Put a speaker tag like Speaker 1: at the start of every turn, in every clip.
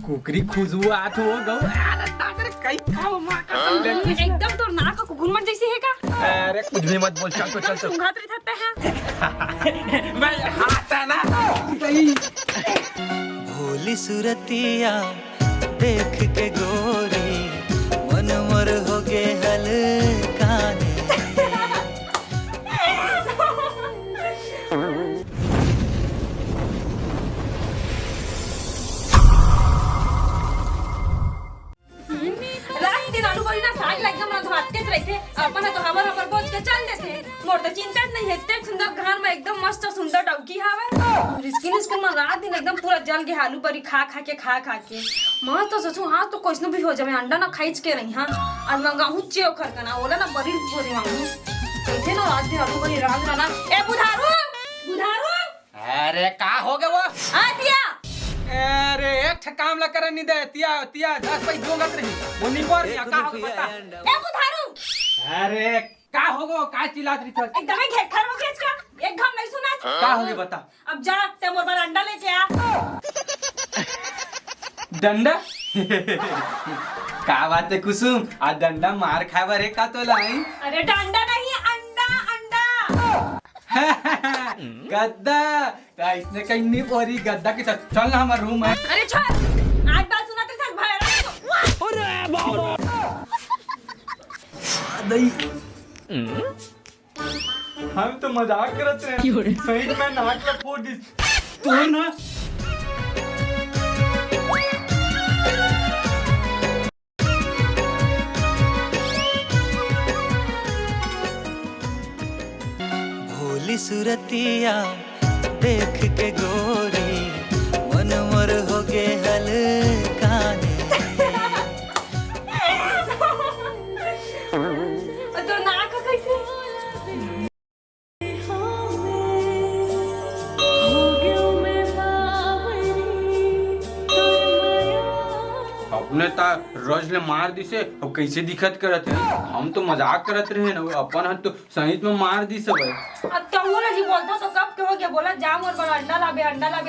Speaker 1: कुकरी खुजू आत हो गो अरे ताकर कई खाओ मां कसम दे
Speaker 2: एकदम तो नाक को घुनमन जैसी है का।
Speaker 1: अरे कुछ भी मत बोल चल तो चल तो
Speaker 2: सुंघात रही था है
Speaker 1: मैं हाथा ना
Speaker 3: भोली सुरतिया देख के गोरी मन मोर हो गे हलकाने।
Speaker 2: रात दिन आलू बड़ी ना साग एकदम ना धोते रहते अपन तो हमर बोझ के चल देते मोर तो चिंता नहीं है इतने सुंदर घर में एकदम मस्त सुंदर डौकी हावे और स्किन में रात दिन एकदम पूरा जल गया आलू बड़ी खा के मैं तो सोचूं हाँ तो कुछ न भी हो जाए अंडा ना खाइच के रही हां और मंगाहू चेव खरकना ओला ना बड़ी बोरी मांगू कैसे ना रात दिन आलू बड़ी रात ना ए बुधारू
Speaker 1: अरे का हो गए वो
Speaker 2: आ दिया
Speaker 1: अरे एक काम ला कर नहीं दे तिया 10 पैसे दोगत रही वो नहीं पर का हो बता
Speaker 2: ए बुधारू
Speaker 1: अरे का हो गो का चिल्लात रही थी
Speaker 2: एकदम घेट खर हो गया इसका एक घम नहीं सुना
Speaker 1: का हो गया बता
Speaker 2: अब जा ते मोर बार अंडा लेके आ
Speaker 1: डंडा का बात है कुसुम आ डंडा मार खावा रे का तो लाई
Speaker 2: अरे डंडा नहीं अंडा
Speaker 1: गद्दा ता इसने कहीं नहीं बोरी गद्दा के साथ चल ना हमारा रूम है
Speaker 2: अरे छोड़ आज बात सुना तेरे साथ भैया
Speaker 1: अरे बाबा नहीं हम तो मजाक करत रहे सही में नाक में फोड़ दी तू ना
Speaker 3: भोली सुरतिया देख के गोरी मन मोर हो गे हलकाने।
Speaker 2: तो नाक कैसे
Speaker 1: अपने ता रोज ले मार दी से अब कैसे दिखत करत है हम तो मजाक करत रहे ना अपन हन तो सहित में मार दी सब
Speaker 2: अब कहूँ ना जी बोलता तो कब के हो गया बोला जाम और बड़ा अंडा लाबे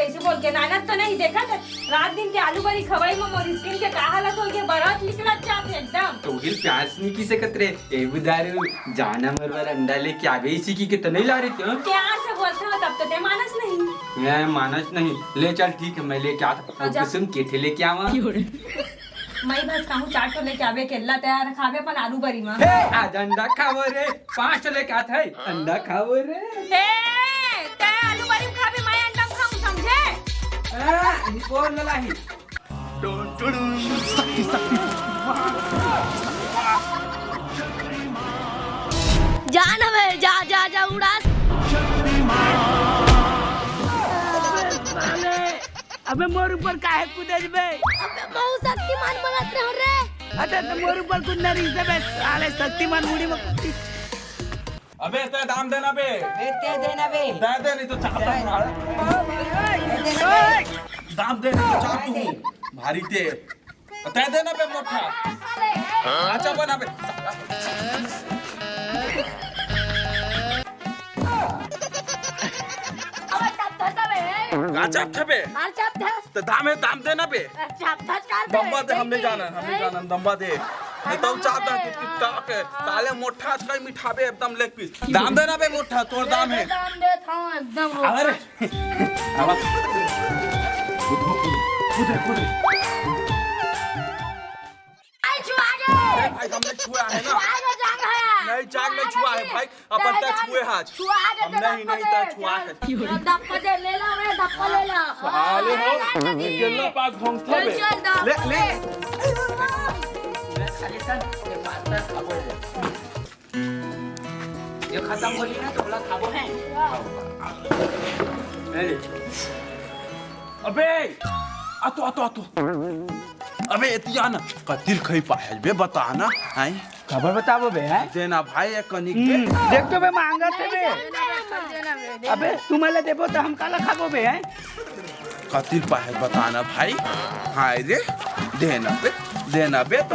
Speaker 2: ऐसे बोल के नानक तो नहीं देखा था रात दिन के आलू बड़ी खवाई में मोर स्किन के का हालत हो गया बरात निकला चाप एकदम
Speaker 1: तो हिल प्यास नहीं की सकत रे ए बुदारू जाना मरवर अंडा लेके आ गई इसी की तो नहीं ला रही थी
Speaker 2: प्यार से बोलते हो तब तो ते मानस नहीं
Speaker 1: मैं मानस नहीं ले चल ठीक है मैं लेके आता
Speaker 2: जा।
Speaker 1: कुसुम के थे लेके आवा
Speaker 2: मैं बस कहूँ चाट तो लेके आवे केला तैयार खावे अपन आलू बड़ी में
Speaker 1: आज अंडा खावो रे 5 लेके आता है अंडा खावो रे
Speaker 2: ए ते आलू बड़ी खावे मैं अंडा खाऊं समझे
Speaker 1: बोल ललाही
Speaker 2: जान हवे जा उड़ा
Speaker 4: अबे मोर ऊपर काहे कूदे बे?
Speaker 2: अबे बहुत शक्तिमान बनत रहो रे
Speaker 4: अबे तो मोर ऊपर कूदना रही से बे साले शक्तिमान मुड़ी में कूदी।
Speaker 5: अबे ते दाम देना बे
Speaker 4: दे देना बे
Speaker 5: दे नहीं तो चाहता दाम दे नहीं तो चाह तू भारी ते देना बे मोटा अच्छा बना बे अच्छा थे बे तो दाम देना बे दम्बा दे हमने जाना दम्बा दे नहीं तो चाहता कि टाक साले मोटा अच्छा मिठाबे एकदम लेग पीस दाम देना बे मोटा तोर दाम है
Speaker 2: एकदम
Speaker 5: अरे अब खुद भाई हमने छुआ है ना नहीं चाक नहीं छुआ है भाई अपन तक छुए हाथ हम नहीं तो छुआ है
Speaker 2: धप्पा ले ला
Speaker 5: साले हो केला पास घोंगता बे ले
Speaker 4: ये खत्म हो ना तो बोला खाबो है।
Speaker 5: अबे आतो अबे एतिया ना कतिल खई पाए बे बता ना आई
Speaker 4: खबर बताबो बे है
Speaker 5: देना भाई एक कनिक बे
Speaker 4: देख तो बे मांगा थे बे अबे तुम ले देबो तो हम काला खाबो बे है
Speaker 5: कतिल पाए बताना भाई हाय रे देना बे तो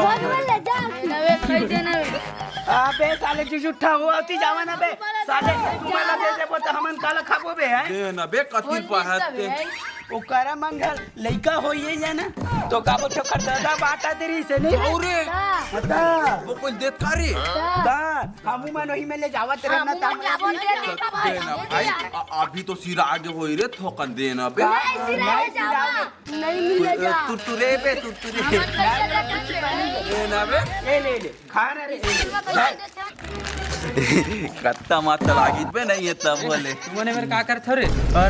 Speaker 4: अबे साले जुठा हो अति जावाना बे साले तुम ले दे देबो तो हमन काला खाबो बे है
Speaker 5: देना बे कतिल पाए
Speaker 4: ओकरा मन घर लइका होइए जाना तो का बोल करदा बाटा तेरी से नहीं
Speaker 5: औरे
Speaker 4: बता
Speaker 5: वो कोई देत कारी
Speaker 4: ता हमू मन ओही में ले जावत रहना ता
Speaker 5: देना भाई अभी तो सिरा आगे होई रे थोकन देना बे
Speaker 4: नहीं मिलेगा
Speaker 5: तुरतुरे बे तुरतुरे देना बे
Speaker 4: ले खाना रे
Speaker 5: कत्ता माता लागित बे नहीं है तब बोले
Speaker 1: तुमने मेरे का करत रे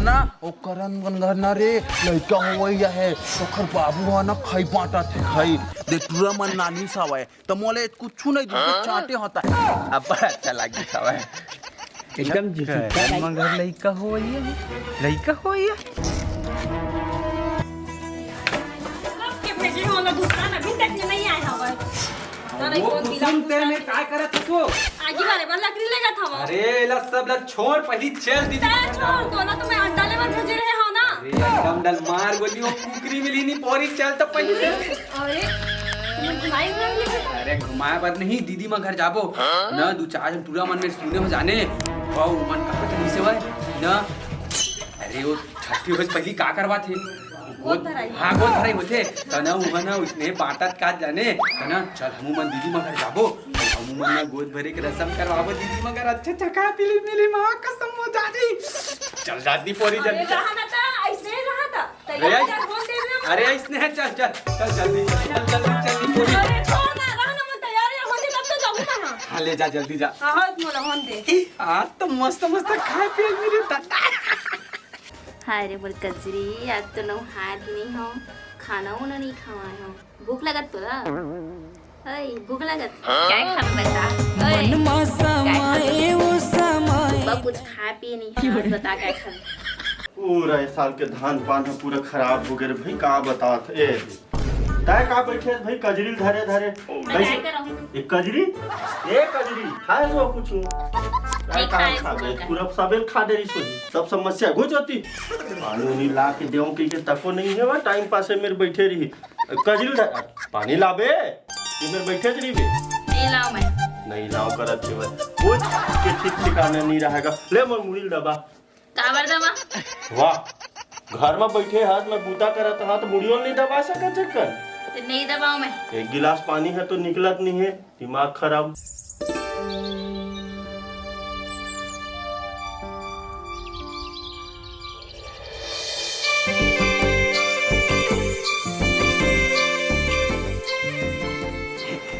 Speaker 5: ना ओ करन बन घर ना रे लइका होई है ओकर बाबू हा ना खाई बाटा थे खाई दे पूरा मन नानी सावे त मोले कुछ नहीं दे चाटे होता अब बड़ा अच्छा लागी सावे
Speaker 4: एकदम
Speaker 1: मगर लइका होइए
Speaker 2: के भेजे हो ना दुकान अभी तक नहीं आया हवा तारे
Speaker 1: वो
Speaker 2: कौन दिला
Speaker 1: कुसुम तेरे में का करत हो
Speaker 2: आगे बारे बार लकड़ी लेगा था वो
Speaker 1: अरे ला सब ला छोड़ पहली चल दीदी
Speaker 2: तारे छोड़ दो ना तुम्हें अंडा लेवर भेजे रहे हो ना
Speaker 1: अरे एकदम डल मार गोली वो कुकरी मिली नहीं पोरी चल तो पहले
Speaker 2: अरे तुम्हें घुमाई नहीं
Speaker 1: अरे घुमाया पर नहीं दीदी मां घर जाबो ना दू चार जन पूरा मन में सुने हो जाने वाओ मन का तो नहीं से भाई ना अरे वो छठी हो पहली का करवा थे
Speaker 2: गोद भराई।
Speaker 1: हाँ गोद भराई होते तना उहना उसने बाटत का जाने तना चल हमू मन दीदी मां घर जाबो हमू मन ना गोद भरे के रसम करवाबो दीदी मां घर अच्छा चका पीली मिली मां कसम हो जाती चल जाती पोरी
Speaker 2: अरे
Speaker 1: जल्दी
Speaker 2: रहा ना था ऐसे रहा था तैयार फोन दे रहे
Speaker 1: अरे इसने है चल जल्दी जल्दी पोरी
Speaker 2: अरे छोड़ ना रहा ना मैं तैयार है होने तब तो जाऊंगा ना
Speaker 1: हाँ ले जा जल्दी जा
Speaker 2: हाँ मोला होन दे
Speaker 1: आज तो मस्त खाए पिए मेरे तत्ता
Speaker 6: हाय रे बोल कजरी आज तो नौ हाथ नहीं हो खाना उना नहीं खावा हो भूख लगत तोरा अय भूख लगत क्या खाना बता अय बा कुछ खा पी नहीं है बता क्या खा
Speaker 7: पूरा इस साल के धान पान पूरा खराब हो गए रे भाई का बतात ए ताय का बैठे भाई कजरी धरे धरे
Speaker 6: मैं क्या करूं
Speaker 7: एक कजरी खाए जो कुछ
Speaker 6: नहीं खाए
Speaker 7: खा गए
Speaker 6: तो
Speaker 7: पूरा सबेल खा दे रही सोनी सब समस्या हो जाती पानी उनी ला के देऊं के तको नहीं है वा टाइम पास है मेरे बैठे रही कजरी धर पानी लाबे ये मेरे बैठे रही बे
Speaker 6: नहीं लाओ मैं
Speaker 7: नहीं लाओ करत है कुछ के ठीक ठिकाना नहीं रहेगा ले मोर मुड़ी दबा
Speaker 6: काबर दवा
Speaker 7: वाह घर में बैठे हाथ में बूता करत हाथ मुड़ियों नहीं दबा सकत चक्कर
Speaker 6: तो नहीं दबाओ मैं
Speaker 7: एक गिलास पानी है तो निकलत नहीं है दिमाग खराब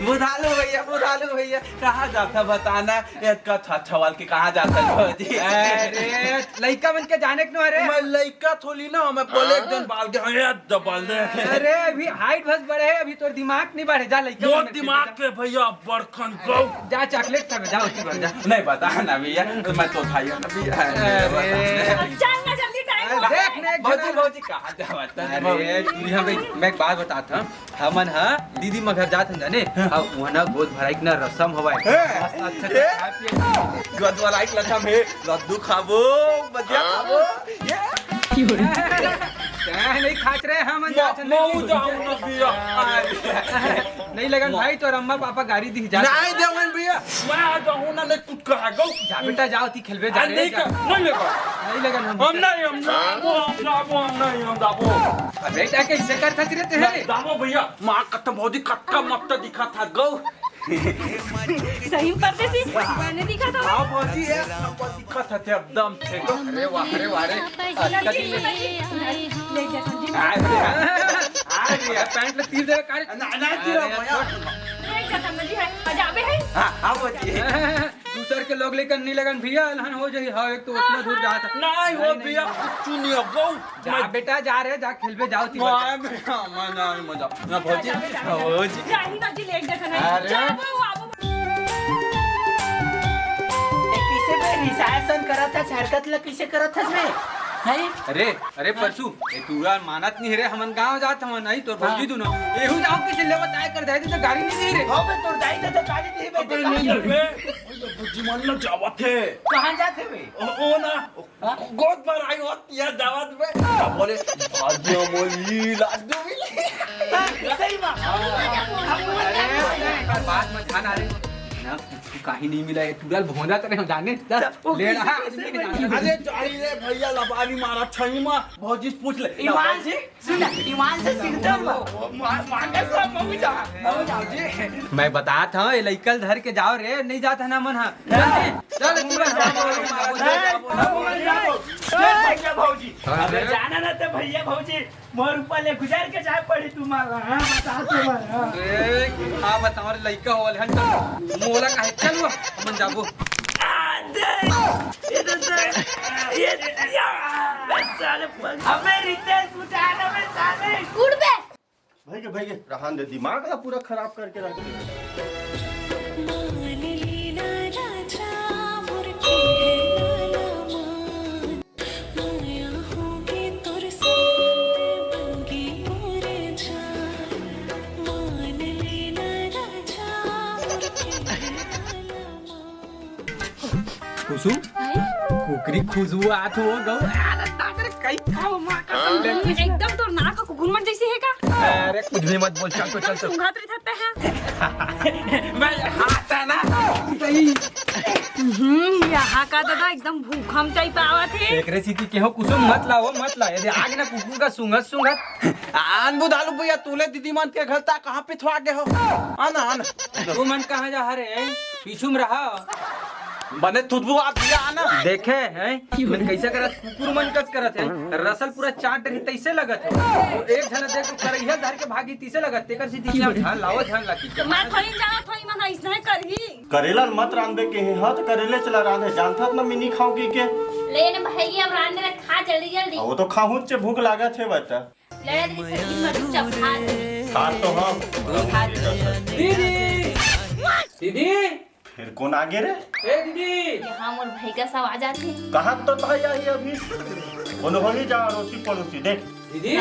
Speaker 5: बुधा लो भैया कहाँ जाता बताना का छवाल के कहाँ जाता जी
Speaker 1: अरे लइका बन के जाने क्यों अरे
Speaker 5: मैं लइका थोली ना मैं बोले एक दिन बाल के दबल दे
Speaker 1: अरे अभी हाइट बस बढ़े है अभी तो दिमाग नहीं बढ़े जा लइका
Speaker 5: मोर दिमाग के भैया बड़खन गौ
Speaker 1: जा चॉकलेट सब जा उसी पर जा
Speaker 5: नहीं बता ना भैया मैं तो खाई ना भैया
Speaker 2: चल ना जल्दी टाइम
Speaker 1: देख ने
Speaker 5: भौजी कहाँ जाता
Speaker 1: अरे तू हमें मैं एक बात बताता हूँ हमन हाँ दीदी मगर जात हम जाने अब वहाँ ना गोद भराई ना रसम हवाए
Speaker 5: गद वाला एक लखम है लड्डू खाबो बजिया खाबो
Speaker 1: नहीं खाच रहे हम नहीं लगन भाई तो अम्मा पापा गाड़ी दी जा
Speaker 5: नहीं देवन भैया मैं आ जाऊं ना ले कुछ कहा गो
Speaker 1: जा बेटा जाओ ती खेलबे जा
Speaker 5: नहीं लेगा
Speaker 1: नहीं लगन
Speaker 5: हम नहीं दाबो
Speaker 1: बेटा कैसे कर थक रहते हैं
Speaker 5: दाबो भैया मां कत्ता भौजी कक्का मत दिखा था गो
Speaker 2: सही करते थी मैंने दिखा था
Speaker 5: हां भौजी है दिखा था एकदम थे
Speaker 1: अरे वाह रे
Speaker 2: ले जा संजीव
Speaker 1: अरे पैंट में तीर दे काट
Speaker 5: ना तीरा भैया
Speaker 2: ले जा समझी है अजाबे है
Speaker 5: हां भौजी
Speaker 1: दूसर के लोग लेकर नहीं लगन भैया अलहन हो जाई हां एक तो उतना दूर जाता
Speaker 5: नहीं हो भैया कुछ नहीं हो गो
Speaker 1: जा बेटा जा रहे जा खेलबे जाओ ती
Speaker 5: मैं मजा ना भौजी
Speaker 2: जाही ना जी ले जा
Speaker 1: अरे।
Speaker 2: जा वो
Speaker 4: किसे बे रिसायसन करत है हरकत ल किसे करत है बे है
Speaker 1: अरे परसू ए तूरा मानत नहीं रे हमन गांव जात हम नहीं तो भौजी दुनो एहू जाओ किसे ले बताए कर दे तो गाड़ी नहीं दी रे
Speaker 4: हो बे तोर दाई तो गाड़ी नहीं
Speaker 5: अबे नहीं लगे भौजी मन न जावत है
Speaker 4: कहां जाते बे
Speaker 5: ओ ना गोद पर आई होती है दावत में बोले भाजिया मोली लाडू मिली
Speaker 4: सही बात
Speaker 1: अरे बात मत खाना रे ना तू कहीं नहीं मिला है तुरल भोंदा करे हम जाने ले रहा आदमी के जाने
Speaker 5: अरे जाई रे भैया लबानी मारा छई मां भौजी से पूछ ले
Speaker 4: ईमान से सुन ईमान से सिंगदम मांगे सब मम्मी जा जी
Speaker 1: मैं बताता हूँ लइकल धर के जाओ रे नहीं जाता ना मन चल
Speaker 4: भैया भौजी अबे जाना ना तो भैया भौजी मोर ऊपर ले गुजार के जाए पड़ी तुम्हारा हां बता तुम्हारा
Speaker 1: हाँ बताओ रे लइका होल हन मोला काहे चल वो मन जाबो
Speaker 4: हमें रितेश उठाना में साले
Speaker 6: उड़ बे
Speaker 7: भैया भैया रहन दे दिमाग का पूरा खराब करके रख दिया
Speaker 1: खुशू कुकरी खुशबू आत हो गौ अरे तादर कई खाओ मां कसम
Speaker 2: एकदम तो नाक का घुनमन जैसी है का
Speaker 1: अरे कुछ भी मत बोल चल तो चल तो
Speaker 2: सुंघात रहता है
Speaker 1: मैं हाथ है ना
Speaker 2: यहाँ का दादा एकदम भूखम टाइप आवा थे
Speaker 1: एक रेसिपी के हो कुसुम मत लाओ मत ला यदि आग ना कुकुर का सुंगत
Speaker 5: आन बुधालू भैया तूले दीदी मान के घर ता कहां पे थवा गए हो आना आना
Speaker 1: तू मन कहां जा रे पीछू में रहा
Speaker 5: बने तुदबू आ दिया आना
Speaker 1: देखे हैं मन कैसे करत कुकुर मन कस करत है रसल पूरा चाट रही तैसे लगत है वो एक झन देख के करैया धर के भागी तीसे लगत तेकर सी दिखला ध्यान लाओ ध्यान लाकी
Speaker 2: मैं थोड़ी जाना थोड़ी मन ऐसा करही
Speaker 7: करेला मत रांधे के हाथ करेले चला रांधे जानता ना मिनी खाओ की के
Speaker 6: लेने भैया अब रांधे खा जल्दी जल्दी
Speaker 7: वो तो खाहू से भूख लागत है बता
Speaker 6: लड़ा दे सब्जी में चुपचाप खा
Speaker 7: खा तो हम
Speaker 1: दीदी दीदी
Speaker 7: फिर कौन आगे रे
Speaker 1: ए दीदी
Speaker 6: यहाँ मोर भाई का सब आ जाते
Speaker 7: कहाँ तो भाई आई अभी कौन हो ही जा रोसी पड़ोसी देख
Speaker 1: दीदी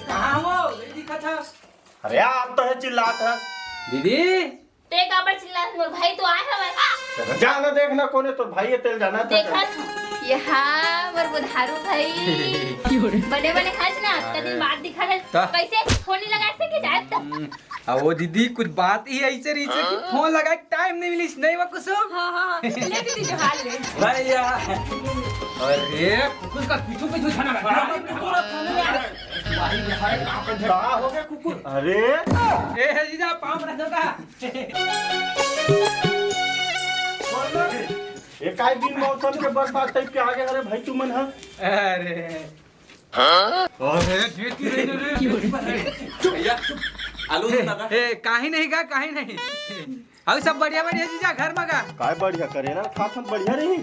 Speaker 1: कहां हो ये दिखा था
Speaker 7: अरे आप तो है चिल्लात है
Speaker 1: दीदी
Speaker 6: ते काबर चिल्ला मोर भाई तो आए हवे
Speaker 7: जाना देखना कोने तो भाई तेल जाना था
Speaker 6: देखा यहाँ मोर बुधारू भाई बड़े बड़े हंस ना दिन बाद दिखा था कैसे फोन नहीं लगा सके जाए तो
Speaker 1: अब वो दीदी कुछ बात ही ऐसे रही कि फोन लगा टाइम नहीं मिली नहीं वो कुछ
Speaker 2: हाँ ले दीदी जो हाल ले
Speaker 1: भैया अरे कुकुर का पीछू पीछू छाना
Speaker 7: कहाँ हो गया कुकुर अरे
Speaker 1: ए जीजा पाँव रख दो
Speaker 7: एक आए दिन मौसम के बरसात टाइप के आगे अरे भाई तुमन है
Speaker 1: अरे अरे
Speaker 5: भैया आलू लगा
Speaker 1: ए काहे नहीं का काहे नहीं अब सब बढ़िया बढ़िया जीजा घर में का
Speaker 7: काय बढ़िया करे ना खा हम बढ़िया रही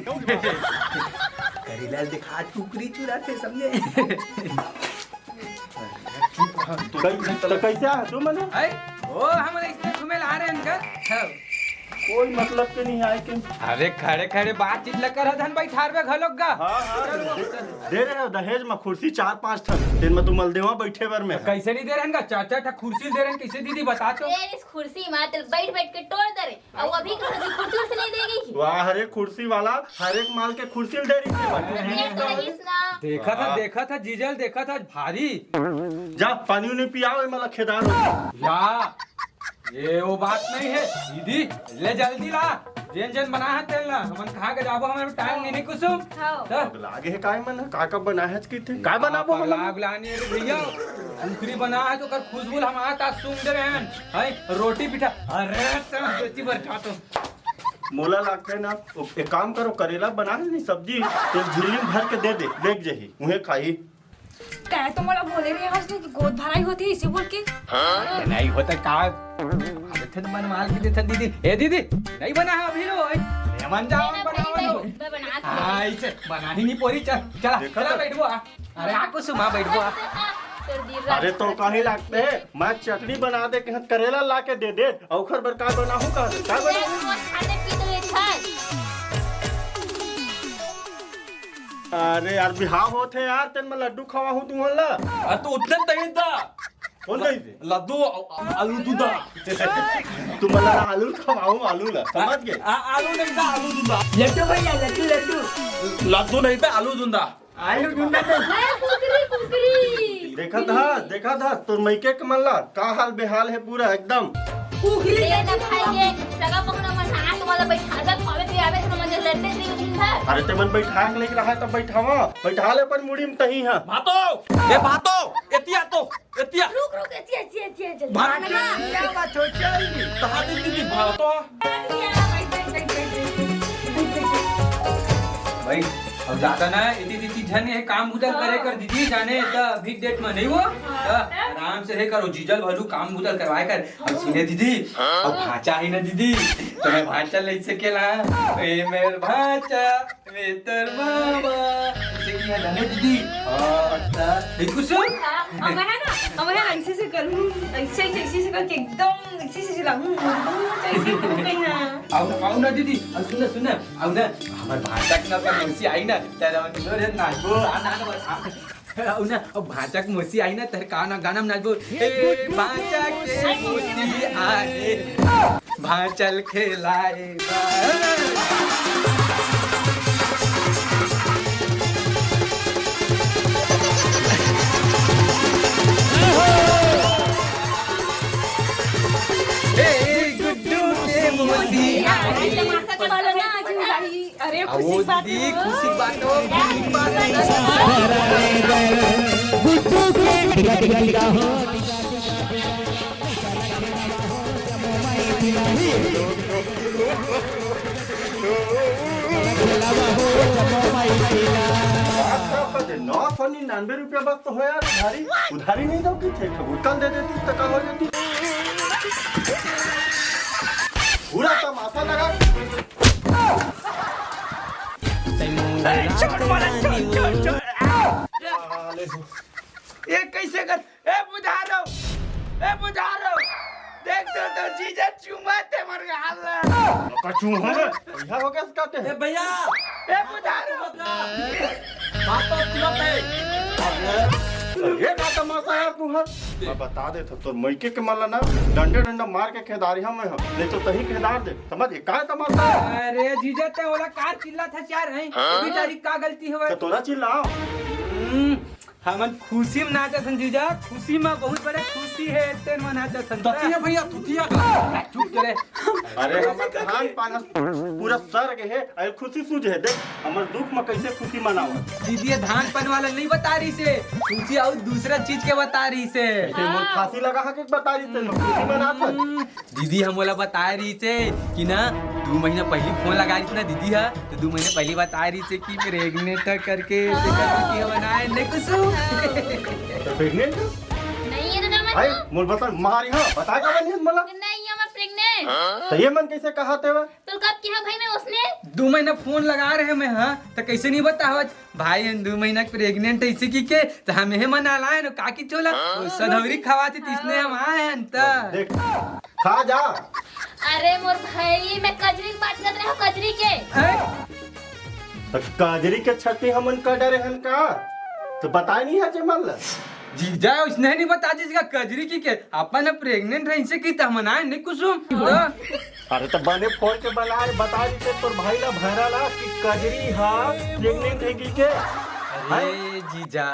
Speaker 1: करीलाल दिखा कुकरी चुराते समझे
Speaker 7: तो कैसे आ तू मने
Speaker 1: आई ओ हम इसमें घूमे ला रहे हैं इनका
Speaker 7: कोई मतलब के नहीं आए के
Speaker 1: अरे खड़े खड़े बातचीत लग धन बैठार में घलोक गा
Speaker 7: हाँ दे रहे हो दहेज में कुर्सी 4-5 ठन दिन में तुम मलदेवा बैठे बर में
Speaker 1: कैसे नहीं दे रहे हैं चाचा ठा कुर्सी दे रहे हैं कैसे दीदी बता तो
Speaker 6: इस कुर्सी में बैठ बैठ के तोड़ दे रहे और अभी कुर्सी से नहीं देगी
Speaker 7: वाह हर एक कुर्सी वाला हर एक माल के कुर्सी दे रही
Speaker 1: देखा था जीजल देखा था भारी
Speaker 7: जा पानी नहीं पियाओ मला खेदार हो
Speaker 1: या ये वो बात नहीं है दीदी ले जल्दी ला जेन जेन बना है तेल ना हमन खा के जाबो हमारे टाइम नहीं कुसुम
Speaker 7: अब लागे है काय मन का का बना है की थे काय बनाबो हम
Speaker 1: लाग लानी है भैया कुकरी बना है तो कर खुशबू हम आता सूंघ दे रहे हैं हाय रोटी पिठा अरे तो बेटी बरका तो
Speaker 7: मोला लागते ना एक काम करो करेला बना नहीं सब्जी तेल झिल्ली में भर के दे दे देख जही उहे खाई
Speaker 2: क्या तो मला बोले रहे हैं कि गोद भराई होती है इसे बोल के
Speaker 1: नहीं होता का अबे थे मन माल के देता दीदी ए दीदी नहीं बना है अभी लो मेहमान जाओ बनाओ हां इसे बना ही नहीं पोरी चल चला चला बैठो अरे आ कुसुमा बैठो
Speaker 7: अरे तो कहीं लागते मैं चटनी बना दे के करेला ला के दे दे औखर बर का बनाहू का बनाहू अरे यार बिहाव होते यार तेन में लड्डू खवाहू तू हल्ला
Speaker 5: तो उतने दही दा
Speaker 7: कौन दही दे
Speaker 5: लड्डू आलू दूधा
Speaker 7: तू मला आलू खवाहू आलू ला समझ गए
Speaker 5: आलू नहीं दा आलू दूधा
Speaker 4: लड्डू भैया लड्डू
Speaker 5: लड्डू नहीं दा आलू दूधा
Speaker 4: आलू ढूंढा
Speaker 7: देखा था तो मैके के मल्ला का हाल बेहाल है पूरा एकदम
Speaker 6: कुकरी ना खाएंगे सगा पकड़ा मत हाथ वाला बैठा दे खावे पियावे तो समझ लेते नहीं दिन भर।
Speaker 7: अरे ते मन बैठा के लेके रहा है तब बैठावा बैठा ले अपन मुड़ी में तही है
Speaker 5: भातो ए भातो एतिया तो एतिया
Speaker 6: रुक रुक एतिया जल्दी
Speaker 5: भात क्या बात हो चल कहां दीदी भातो
Speaker 1: भाई अब जाता ना इतनी झन है काम उधर करे कर दीदी जाने तो बिग डेट में नहीं वो तो आराम से है करो जीजल भलू काम उधर करवाए कर अब सुने दीदी अब भाचा ही ना दीदी तो मैं भाचा ले सकेला ए मेर भाचा वे तर मामा इसे किया जाने दीदी अच्छा देखो सुन
Speaker 2: अब है ना ऐसे से करूँ ऐसे से करके एकदम ऐसे से चलाऊँ ऐसे करूँ ना
Speaker 1: आओ ना दीदी अब सुन आओ ना हमार भाचा के ना पर मौसी आई ना तेरा मन रे नाचबो आना आओ ना अब भाचा के मौसी आई ना तेरे गाना गाना में नाचबो ए भाचा के मौसी आए भाचल खेलाएगा
Speaker 2: अरे खुशी बात
Speaker 1: दी खुशी बात हो
Speaker 7: ₹999 बस तो हो यार उधारी नहीं दो कि थे भुगतान दे देती तो का हो जाती पूरा तमाशा लगा
Speaker 4: ये कैसे कर ए बुझारो देख तो जीजा चुमाते मर गया
Speaker 7: कचू हो भैया हो गया कहते हैं
Speaker 5: भैया
Speaker 4: ए बुझारो
Speaker 5: भातो तुरंत है
Speaker 7: ये का तमाशा है तू हर मैं बता दे तो मैके के माला ना डंडा मार के खेदारी हम है नहीं तो तही खेदार दे समझ का तमाशा है
Speaker 1: अरे जीजा ते वाला कार चिल्ला था चार है बेचारी का गलती है
Speaker 7: तो तोरा चिल्लाओ
Speaker 1: हमन खुशी में नाचा सन जीजा खुशी में बहुत बड़ा खुशी है तेन मनाचा सन
Speaker 5: ततिया भैया तुतिया
Speaker 1: चुप करे
Speaker 7: अरे हमर धान पाना पूरा सर के है अरे खुशी सूझ है देख हमर दुख में कैसे खुशी मनाओ
Speaker 1: दीदी ये धान पन वाला नहीं बता रही से खुशी और दूसरा चीज के बता रही से
Speaker 7: ऐसे मोर फांसी लगा है कि बता रही से खुशी मनाता
Speaker 1: दीदी हम वाला बता रही से कि ना 2 महीना पहले फोन लगा रही थी ना दीदी है तो 2 महीने पहले बता रही से कि प्रेग्नेंट करके बनाए नहीं कुछ
Speaker 7: तो प्रेग्नेंट
Speaker 6: नहीं है तो
Speaker 7: भाई मोर बता मारी हां बता का बनी मला
Speaker 6: नहीं मैं प्रेग्नेंट
Speaker 7: तो ये मन कैसे कहा थे
Speaker 6: तो कब किया भाई मैं उसने
Speaker 1: 2 महीना फोन लगा रहे मैं हाँ तो कैसे नहीं बतावत भाई हम 2 महीना प्रेग्नेंट ऐसे की के तो हम हे मना लाए न काकी चोला सधौरी खवाती तीसने हम आए हैं तो
Speaker 7: देख खा जा
Speaker 6: अरे मोर भाई मैं कजरी की बात कर रहा हूँ कजरी के
Speaker 7: तो काजरी के छठी हमन का डरे हन का तो बताए नहीं है जमल
Speaker 1: जीजा उसने नहीं बता जिसका कजरी की के अपन प्रेग्नेंट रही से की तो हम आए नहीं कुछ
Speaker 7: अरे तो बने फोन के बनाए बता दी तोर भाई ला भरा ला कि कजरी हां प्रेग्नेंट है की के
Speaker 1: अरे जीजा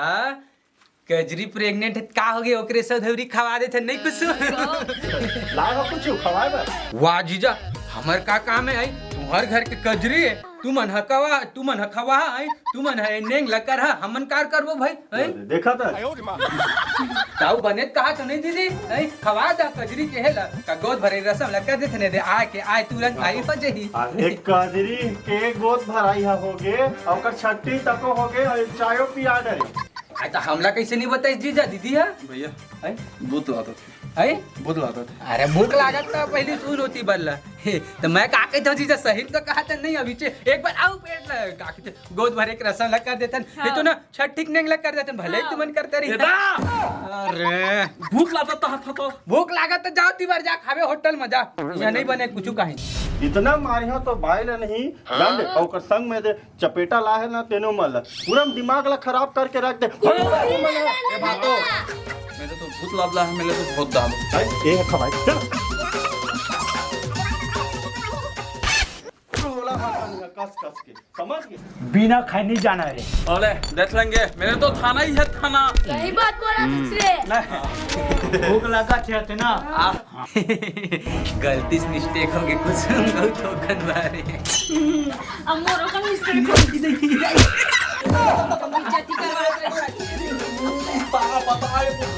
Speaker 1: कजरी प्रेग्नेंट है का हो गए ओकरे सधौरी खवा देते नहीं कुछ
Speaker 7: ला हो कुछ खवाए बा
Speaker 1: वाह जीजा हमर का काम है आई तुम्हार घर के कजरी है तू मन हकवा तू मन हकवा आई तू मन है नेंग लकर है हमन कार करबो भाई आई
Speaker 7: देखा था
Speaker 1: ताऊ बने कहा तो नहीं दीदी आई खवा दा कजरी के है का गोद भरे रसम लकर देते ने दे आ के आए तुरंत भाई हो जही
Speaker 7: एक कजरी के गोद भराई हो गे और कर छठी तक हो गे और चायो पिया डरे
Speaker 1: अच्छा हमला कैसे नहीं बताई जीजा दीदी है
Speaker 5: भैया
Speaker 1: आई
Speaker 5: भूत लाता
Speaker 1: आई
Speaker 5: भूत लाता
Speaker 1: अरे भूख लागत तो पहली सुन होती बल्ला तो मैं का कहता हूँ जीजा सही तो कहा था नहीं अभी एक बार आओ पेट लग का कहते गोद भरे के रसम लग कर देतन ये तो ना छठ ठीक नहीं लग कर देतन भले ही तुमन करते रही अरे
Speaker 5: भूत लाता था तो
Speaker 1: भूख लागत तो जाओ तीबार जा खावे होटल में जा यहाँ नहीं बने कुछ कहीं
Speaker 7: इतना मारी हो तो भाई ला नहीं जान दे और संग में दे चपेटा ला है ना तेनो मल पूरा दिमाग ला खराब करके रख दे
Speaker 5: ए भातो मेरे तो भूत लादला है मेरे तो बहुत दाम
Speaker 7: ये है खवाई चल कस कस के, समझ गए?
Speaker 4: बिना खाए नहीं जाना रे।
Speaker 5: अरे देख लेंगे, मेरे तो थाना ही है थाना।
Speaker 6: सही बात बोला दूसरे।
Speaker 4: भूख लगा थे ना।
Speaker 1: गलती से मिस्टेक हो गई कुछ बहुत ठोकन बारे।
Speaker 2: अब मोरो का मिस्टेक हो गई। इज्जत करवा रहे।
Speaker 5: पता है